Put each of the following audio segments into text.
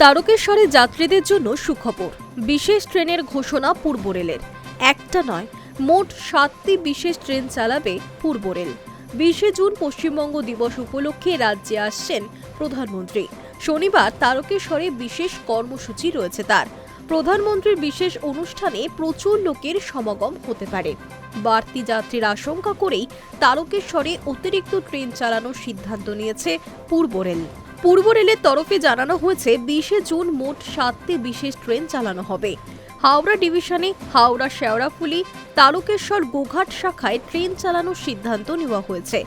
তারকেশ্বরে যাত্রীদের জন্য সুখবর। বিশেষ ট্রেনের ঘোষণা পূর্ব রেলের। একটা নয়, মোট 7টি বিশেষ ট্রেন চালাবে পূর্ব রেল। 20 জুন পশ্চিমবঙ্গ দিবস উপলক্ষে রাজ্যে আসছেন প্রধানমন্ত্রী। শনিবার তারকেশ্বরে বিশেষ কর্মসূচি রয়েছে তার। প্রধানমন্ত্রীর বিশেষ অনুষ্ঠানে প্রচুর লোকের সমাগম হতে পারে। বাড়তি যাত্রীর আশঙ্কা করেই তারকেশ্বরে অতিরিক্ত ট্রেন চালানোর সিদ্ধান্ত নিয়েছে পূর্ব রেল। পূর্ব রেলের তরফে জানানো হয়েছে 20 জুন মোট 7টি বিশেষ ট্রেন চালানো হবে। হাওড়া ডিভিশনে হাওড়া শেওড়াফুলি তারকেশ্বর গোঘাট শাখায় ট্রেন চালানোর সিদ্ধান্ত নেওয়া হয়েছে।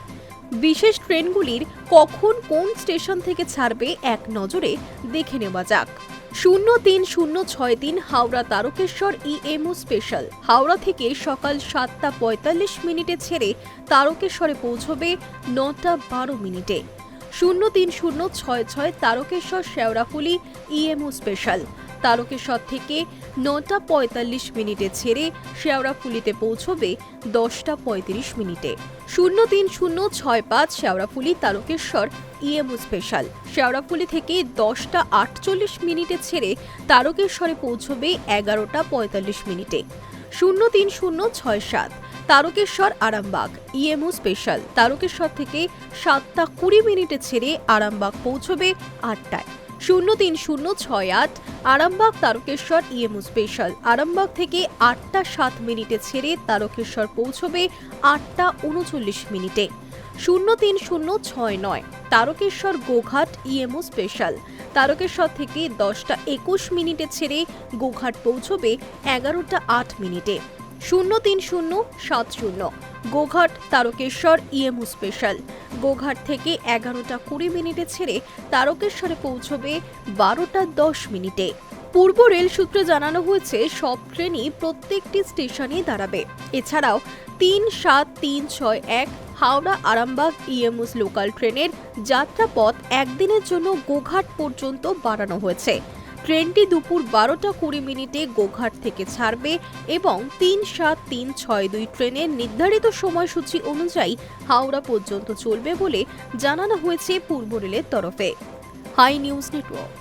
বিশেষ ট্রেনগুলির কখন কোন স্টেশন থেকে ছাড়বে এক নজরে দেখে নেওয়া যাক। 03-063 হাওড়া তারকেশ্বর ইএমইউ স্পেশাল হাওড়া থেকে সকাল 7:45 ছেড়ে তারকেশ্বরে পৌঁছবে 9:12। 03-066 তারকেশ্বর শেওড়াফুলি ইএমইউ স্পেশাল তারকেশ্বর থেকে 9:45 ছেড়ে শেওড়াফুলিতে পৌঁছবে 10:35। 03-065 শেওড়াফুলি তারকেশ্বর ইএমইউ স্পেশাল শেওড়াফুলি থেকে 10:48 ছেড়ে তারকেশ্বরে পৌঁছবে 11:45। 03-067 তারকেশ্বর আরামবাগ ইএমইউ স্পেশাল তারকেশ্বর থেকে 7:20 ছেড়ে আরামবাগ পৌঁছবে 8টায়। 03-068 আরামবাগ তারকেশ্বর ইএমইউ স্পেশাল আরামবাগ থেকে 8:07 ছেড়ে তারকেশ্বর পৌঁছবে 8:39। 03-069 তারকেশ্বর গোঘাট ইএমইউ স্পেশাল তারকেশ্বর থেকে 10:21 ছেড়ে গোঘাট পৌঁছবে 11:08। 03-070 গোঘাট তারকেশ্বর ইএমইউ স্পেশাল গোঘাট থেকে 11:20 ছেড়ে তারকেশ্বরে পৌঁছবে 12:10। পূর্ব রেল সূত্রে জানানো হয়েছে সব ট্রেনই প্রত্যেকটি স্টেশনে দাঁড়াবে। এছাড়াও 3-7-3-6-1 হাওড়া আরামবাগ ইএমইউ লোকাল ট্রেনের যাত্রাপথ একদিনের জন্য গোঘাট পর্যন্ত বাড়ানো হয়েছে। ট্রেনটি দুপুর 12:20 গোঘাট থেকে ছাড়বে এবং 3-7-3-6-2 ট্রেনের নির্ধারিত সময়সূচি অনুযায়ী হাওড়া পর্যন্ত চলবে বলে জানানো হয়েছে পূর্ব রেলের তরফে। Hi news network.